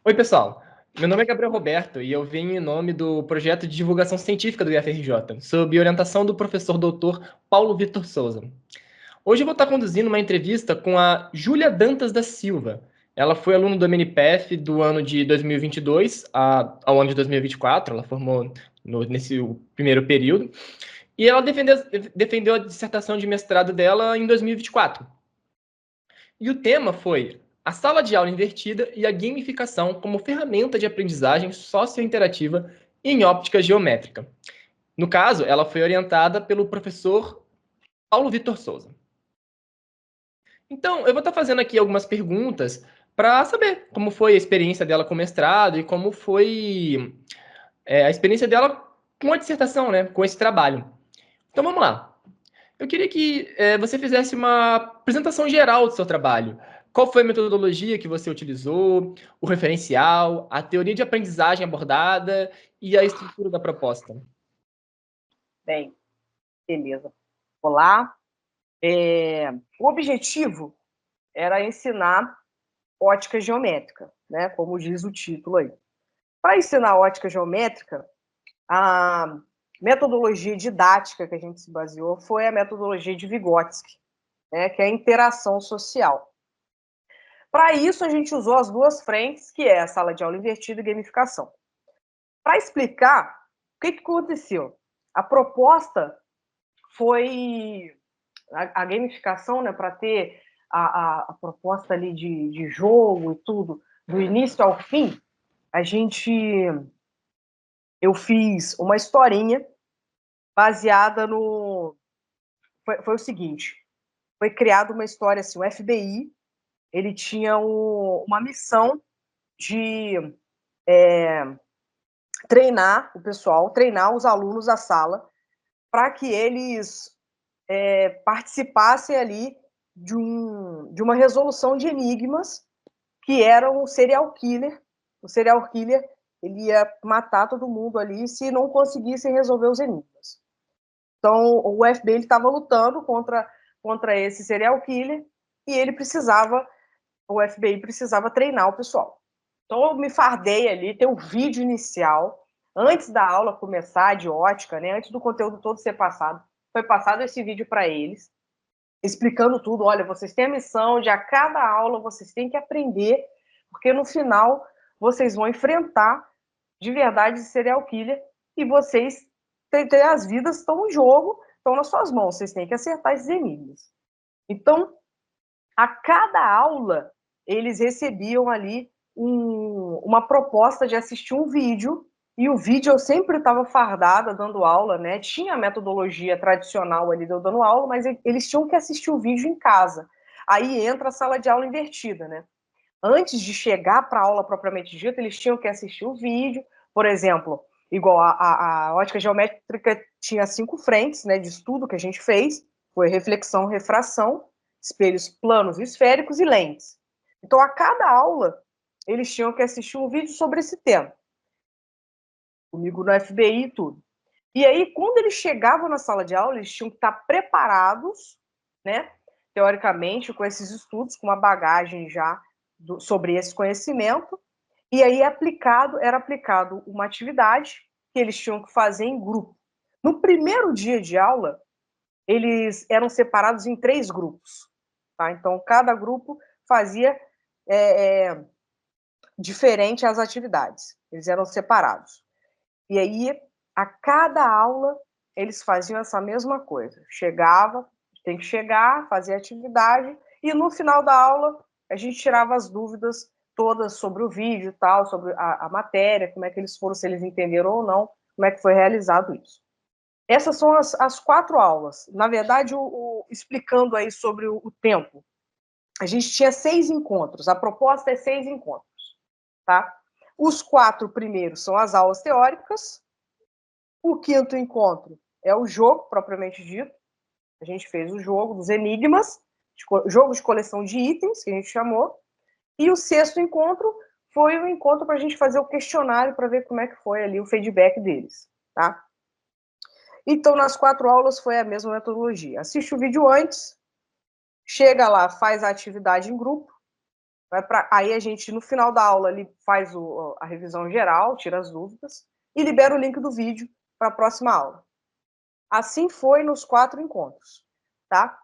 Oi, pessoal. Meu nome é Gabriel Roberto e eu venho em nome do projeto de divulgação científica do IFRJ, sob orientação do professor doutor Paulo Vitor Souza. Hoje eu vou estar conduzindo uma entrevista com a Júlia Dantas da Silva. Ela foi aluna do MNPF do ano de 2022 ao ano de 2024, ela formou nesse primeiro período, e ela defendeu a dissertação de mestrado dela em 2024. E o tema foi a sala de aula invertida e a gamificação como ferramenta de aprendizagem sociointerativa em óptica geométrica. No caso, ela foi orientada pelo professor Paulo Vitor Souza. Então, eu vou estar fazendo aqui algumas perguntas para saber como foi a experiência dela com o mestrado e como foi a experiência dela com a dissertação, né, com esse trabalho. Então, vamos lá. Eu queria que você fizesse uma apresentação geral do seu trabalho. Qual foi a metodologia que você utilizou, o referencial, a teoria de aprendizagem abordada e a estrutura da proposta? Bem, beleza. Olá. O objetivo era ensinar ótica geométrica, né? Como diz o título aí. Para ensinar ótica geométrica, a metodologia didática que a gente se baseou foi a metodologia de Vygotsky, né? Que é a interação social. Para isso, a gente usou as duas frentes, que é a sala de aula invertida e gamificação. Para explicar, o que aconteceu? A proposta foi a gamificação, né, para ter a proposta ali de jogo e tudo, do início ao fim, eu fiz uma historinha baseada no... Foi o seguinte, foi criada uma história assim, o FBI, ele tinha uma missão de treinar o pessoal, treinar os alunos da sala, para que eles participassem ali de uma resolução de enigmas que era um serial killer. O serial killer ele ia matar todo mundo ali se não conseguissem resolver os enigmas. Então, o FBI estava lutando contra esse serial killer e o FBI precisava treinar o pessoal. Então, eu me fardei ali, tem um vídeo inicial, antes da aula começar, de ótica, né, antes do conteúdo todo ser passado, foi passado esse vídeo para eles, explicando tudo. Olha, vocês têm a missão de a cada aula vocês têm que aprender, porque no final vocês vão enfrentar de verdade esse serial killer e vocês as vidas estão em jogo, estão nas suas mãos, vocês têm que acertar esses enigmas. Então, a cada aula, eles recebiam ali uma proposta de assistir um vídeo, e o vídeo eu sempre estava fardada dando aula, né? Tinha a metodologia tradicional ali de eu dando aula, mas eles tinham que assistir o vídeo em casa. Aí entra a sala de aula invertida, né? Antes de chegar para a aula propriamente dita, eles tinham que assistir o vídeo. Por exemplo, igual a ótica geométrica tinha 5 frentes, né, de estudo que a gente fez, foi reflexão, refração, espelhos planos, esféricos e lentes. Então, a cada aula, eles tinham que assistir um vídeo sobre esse tema. Comigo no FBI e tudo. E aí, quando eles chegavam na sala de aula, eles tinham que estar preparados, né, teoricamente, com esses estudos, com uma bagagem já sobre esse conhecimento, e aí era aplicado uma atividade que eles tinham que fazer em grupo. No primeiro dia de aula, eles eram separados em 3 grupos. Tá? Então, cada grupo fazia diferente as atividades. Eles eram separados. E aí, a cada aula, eles faziam essa mesma coisa. Chegava, tem que chegar, fazer a atividade, e no final da aula, a gente tirava as dúvidas todas sobre o vídeo e tal, sobre a matéria, como é que eles foram, se eles entenderam ou não, como é que foi realizado isso. Essas são as 4 aulas. Na verdade, explicando aí sobre o tempo, a gente tinha 6 encontros, a proposta é 6 encontros, tá? Os 4 primeiros são as aulas teóricas, o 5º encontro é o jogo, propriamente dito, a gente fez o jogo dos enigmas, jogo de coleção de itens, que a gente chamou, e o 6º encontro foi o encontro para a gente fazer o questionário para ver como é que foi ali o feedback deles, tá? Então, nas 4 aulas foi a mesma metodologia. Assiste o vídeo antes, chega lá, faz a atividade em grupo, Aí a gente, no final da aula, ali, faz a revisão geral, tira as dúvidas e libera o link do vídeo para a próxima aula. Assim foi nos 4 encontros, tá?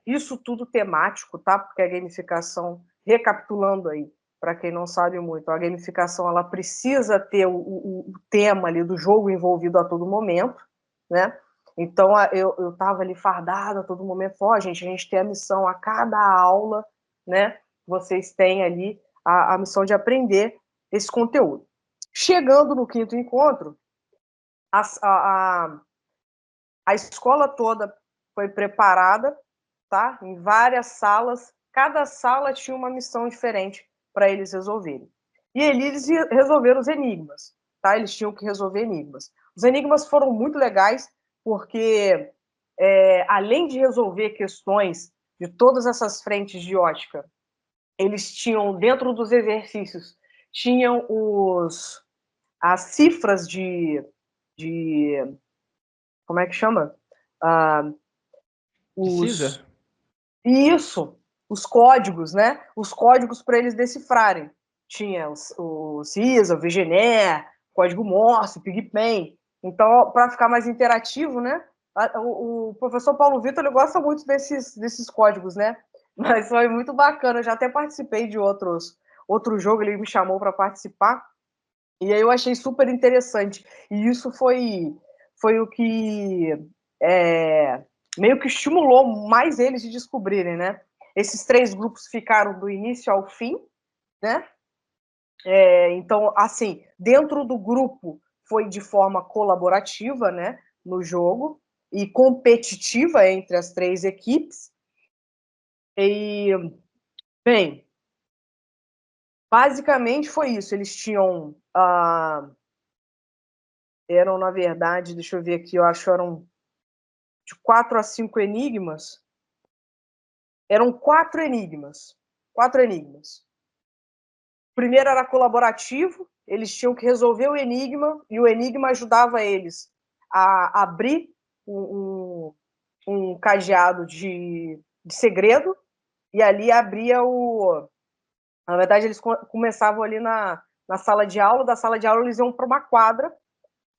Isso tudo temático, tá? Porque a gamificação, recapitulando aí, para quem não sabe muito, a gamificação ela precisa ter o tema ali do jogo envolvido a todo momento, né? Então eu estava ali fardada a todo momento, gente, a gente tem a missão a cada aula, né? Vocês têm ali a missão de aprender esse conteúdo. Chegando no 5º encontro, a escola toda foi preparada, tá? Em várias salas, cada sala tinha uma missão diferente para eles resolverem. E eles resolveram os enigmas, tá? Eles tinham que resolver enigmas. Os enigmas foram muito legais, porque além de resolver questões de todas essas frentes de ótica, eles tinham, dentro dos exercícios, tinham as cifras de como é que chama? Precisa? Isso, os códigos, né? Os códigos para eles decifrarem. Tinha o CISA, o VGNet, código Morse, PigPen. Então, para ficar mais interativo, né? O professor Paulo Vitor ele gosta muito desses códigos, né? Mas foi muito bacana. Eu já até participei de outro jogo, ele me chamou para participar. E aí eu achei super interessante. E isso foi o que meio que estimulou mais eles de descobrirem, né? Esses 3 grupos ficaram do início ao fim, né? Então, assim, dentro do grupo foi de forma colaborativa, né? No jogo e competitiva entre as 3 equipes. E, bem, basicamente foi isso. Eles tinham eram, na verdade, deixa eu ver aqui, eu acho que eram de 4 a 5 enigmas. Eram 4 enigmas. 4 enigmas. O primeiro era colaborativo, eles tinham que resolver o enigma, e o enigma ajudava eles a abrir um cadeado de segredo, e ali abria o... Na verdade, eles começavam ali na sala de aula, da sala de aula eles iam para uma quadra,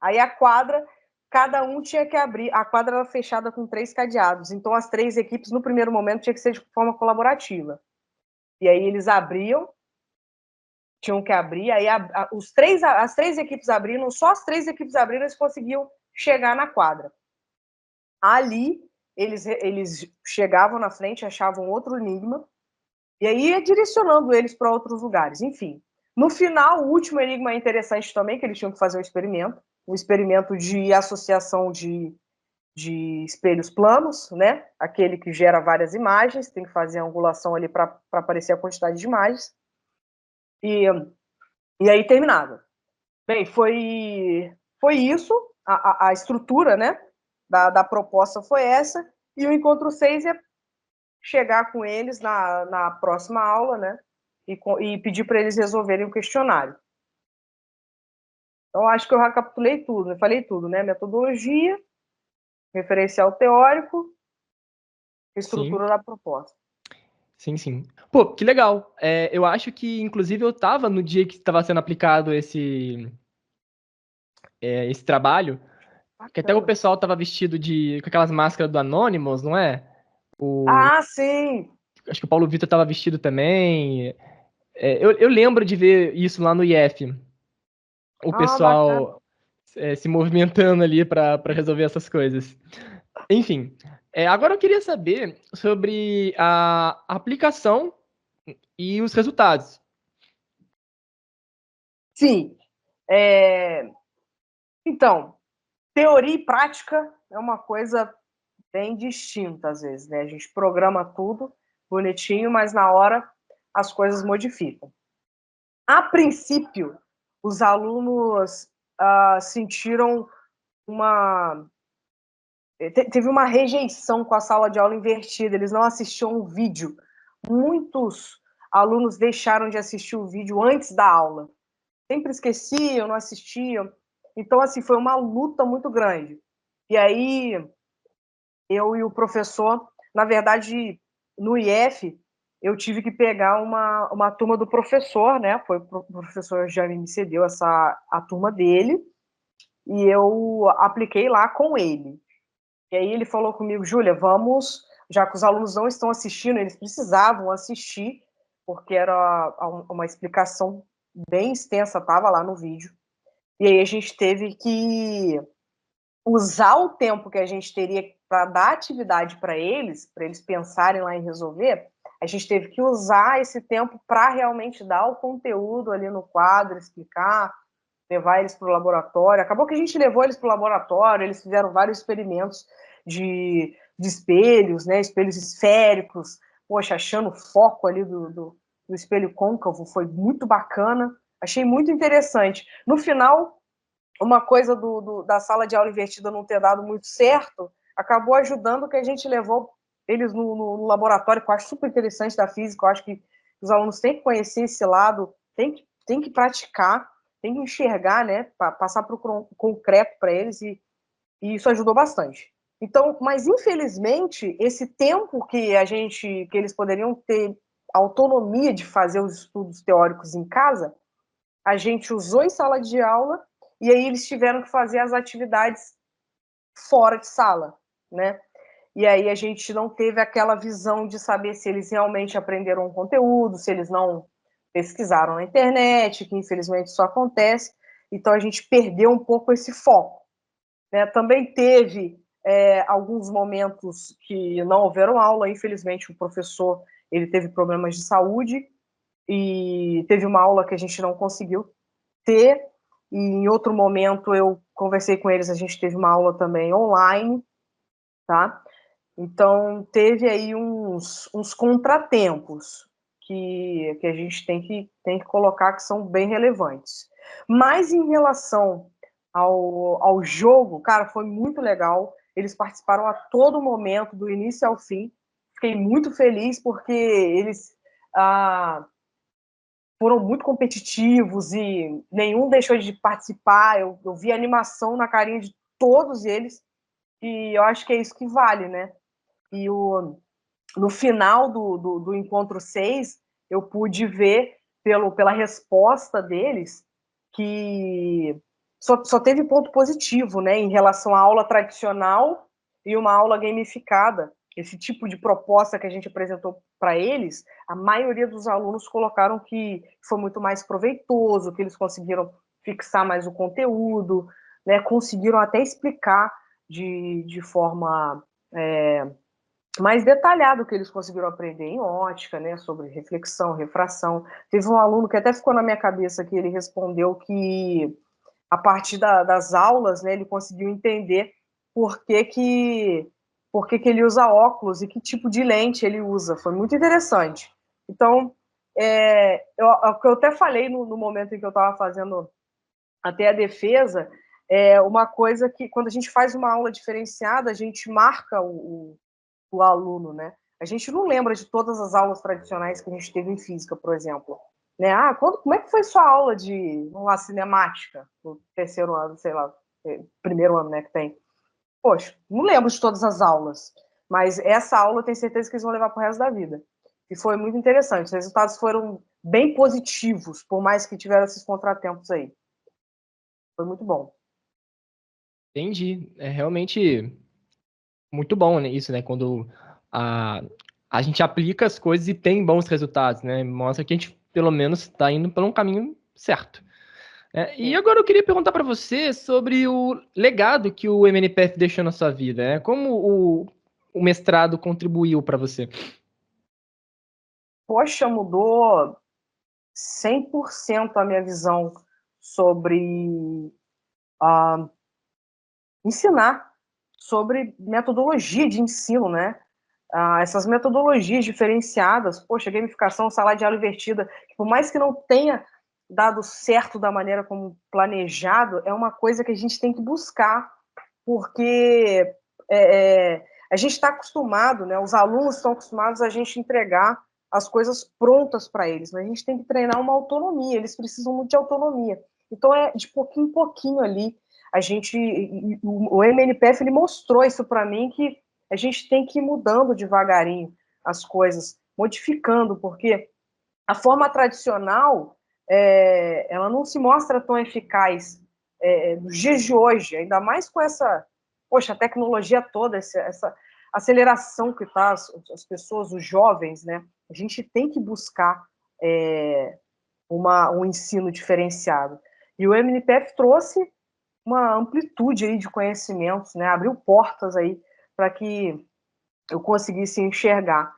aí a quadra, cada um tinha que abrir, a quadra era fechada com 3 cadeados, então as 3 equipes, no primeiro momento, tinha que ser de forma colaborativa. E aí eles abriam, tinham que abrir, aí as 3 equipes abriram, só as 3 equipes abriram, eles conseguiam chegar na quadra. Ali, eles chegavam na frente, achavam outro enigma, e aí ia direcionando eles para outros lugares. Enfim, no final, o último enigma é interessante também, que eles tinham que fazer um experimento de associação de espelhos planos, né? Aquele que gera várias imagens, tem que fazer a angulação ali para aparecer a quantidade de imagens. E aí terminava. Bem, foi isso, a estrutura, né, da proposta foi essa, e o encontro 6 é chegar com eles na próxima aula, né, e pedir para eles resolverem o questionário. Então, acho que eu recapitulei tudo, eu falei tudo, né, metodologia, referencial teórico, estrutura Sim, da proposta. sim, sim. Pô, que legal. Eu acho que, inclusive, eu tava no dia que estava sendo aplicado esse trabalho, que até o Bacana. pessoal tava vestido com aquelas máscaras do Anonymous, não é? Ah, sim! Acho que o Paulo Vitor tava vestido também. Eu lembro de ver isso lá no IF, o Ah, bacana. pessoal se movimentando ali para resolver essas coisas. Enfim, agora eu queria saber sobre a aplicação e os resultados. Sim. Então, teoria e prática é uma coisa bem distinta às vezes, né? A gente programa tudo bonitinho, mas na hora as coisas modificam. A princípio, os alunos sentiram uma teve uma rejeição com a sala de aula invertida, eles não assistiam o vídeo. Muitos alunos deixaram de assistir o vídeo antes da aula. Sempre esqueciam, não assistiam. Então, assim, foi uma luta muito grande. E aí, eu e o professor, na verdade, no IF, eu tive que pegar uma turma do professor, né? Foi o professor já me cedeu a turma dele, e eu apliquei lá com ele. E aí ele falou comigo, Júlia, vamos, já que os alunos não estão assistindo, eles precisavam assistir, porque era uma explicação bem extensa, estava lá no vídeo. E aí a gente teve que usar o tempo que a gente teria para dar atividade para eles pensarem lá em resolver, a gente teve que usar esse tempo para realmente dar o conteúdo ali no quadro, explicar, levar eles para o laboratório. Acabou que a gente levou eles para o laboratório, eles fizeram vários experimentos de espelhos, né, espelhos esféricos, poxa, achando o foco ali do espelho côncavo, foi muito bacana, achei muito interessante. No final, uma coisa da sala de aula invertida não ter dado muito certo, acabou ajudando que a gente levou eles no laboratório, que eu acho super interessante da física, eu acho que os alunos têm que conhecer esse lado, têm que praticar, têm que enxergar, né, passar para o concreto para eles, e isso ajudou bastante. Então, mas infelizmente, esse tempo que eles poderiam ter autonomia de fazer os estudos teóricos em casa, a gente usou em sala de aula, e aí eles tiveram que fazer as atividades fora de sala, né? E aí a gente não teve aquela visão de saber se eles realmente aprenderam o conteúdo, se eles não pesquisaram na internet, que infelizmente isso acontece. Então a gente perdeu um pouco esse foco, né? Também teve alguns momentos que não houveram aula, infelizmente o professor ele teve problemas de saúde, e teve uma aula que a gente não conseguiu ter, e em outro momento eu conversei com eles, a gente teve uma aula também online, tá? Então teve aí uns contratempos que a gente tem que colocar, que são bem relevantes. Mas em relação ao jogo, cara, foi muito legal, eles participaram a todo momento, do início ao fim, fiquei muito feliz porque eles foram muito competitivos e nenhum deixou de participar. Eu vi a animação na carinha de todos eles, e eu acho que é isso que vale, né? E no final do encontro 6, eu pude ver pela resposta deles que só teve ponto positivo, né, em relação à aula tradicional e uma aula gamificada. Esse tipo de proposta que a gente apresentou para eles, a maioria dos alunos colocaram que foi muito mais proveitoso, que eles conseguiram fixar mais o conteúdo, né, conseguiram até explicar de forma mais detalhado que eles conseguiram aprender em ótica, né, sobre reflexão, refração. Teve um aluno que até ficou na minha cabeça, que ele respondeu que a partir das aulas, né, ele conseguiu entender por que ele usa óculos e que tipo de lente ele usa. Foi muito interessante. Então, o que eu até falei no momento em que eu estava fazendo até a defesa, é uma coisa que, quando a gente faz uma aula diferenciada, a gente marca o aluno, né? A gente não lembra de todas as aulas tradicionais que a gente teve em física, por exemplo. Né? Como é que foi sua aula de, vamos lá, cinemática, no terceiro ano, sei lá, primeiro ano, né, que tem? Poxa, não lembro de todas as aulas, mas essa aula eu tenho certeza que eles vão levar para o resto da vida. E foi muito interessante. Os resultados foram bem positivos, por mais que tiveram esses contratempos aí. Foi muito bom. Entendi. É realmente muito bom, né, isso, né? Quando a, a gente aplica as coisas e tem bons resultados, né? Mostra que a gente, pelo menos, está indo por um caminho certo. E Sim. agora eu queria perguntar para você sobre o legado que o MNPF deixou na sua vida, né? Como o mestrado contribuiu para você? Poxa, mudou 100% a minha visão sobre ensinar, sobre metodologia de ensino, né? Essas metodologias diferenciadas, poxa, gamificação, sala de aula invertida, que por mais que não tenha dado certo da maneira como planejado, é uma coisa que a gente tem que buscar, porque a gente está acostumado, né? Os alunos estão acostumados a gente entregar as coisas prontas para eles, mas a gente tem que treinar uma autonomia, eles precisam muito de autonomia. Então é de pouquinho em pouquinho ali. O MNPF ele mostrou isso para mim, que a gente tem que ir mudando devagarinho as coisas. modificando, porque a forma tradicional ela não se mostra tão eficaz nos dias de hoje, ainda mais com essa, poxa, a tecnologia toda, essa aceleração que está as pessoas, os jovens, né? A gente tem que buscar um ensino diferenciado. E o MNPF trouxe uma amplitude aí de conhecimentos, né? Abriu portas aí para que eu conseguisse enxergar.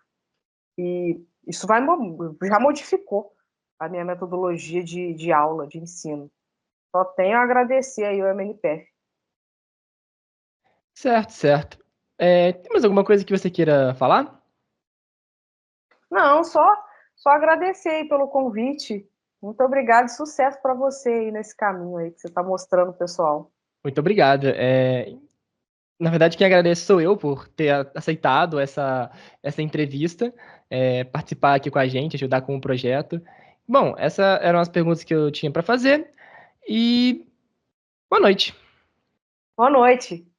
E isso já modificou a minha metodologia de aula, de ensino. Só tenho a agradecer aí ao MNPF. Certo, certo. Tem mais alguma coisa que você queira falar? Não, só agradecer aí pelo convite. Muito obrigado e sucesso para você aí nesse caminho aí que você está mostrando, pessoal. Muito obrigado. Na verdade, quem agradece sou eu por ter aceitado essa entrevista, participar aqui com a gente, ajudar com o projeto. Bom, essas eram as perguntas que eu tinha para fazer e boa noite. Boa noite.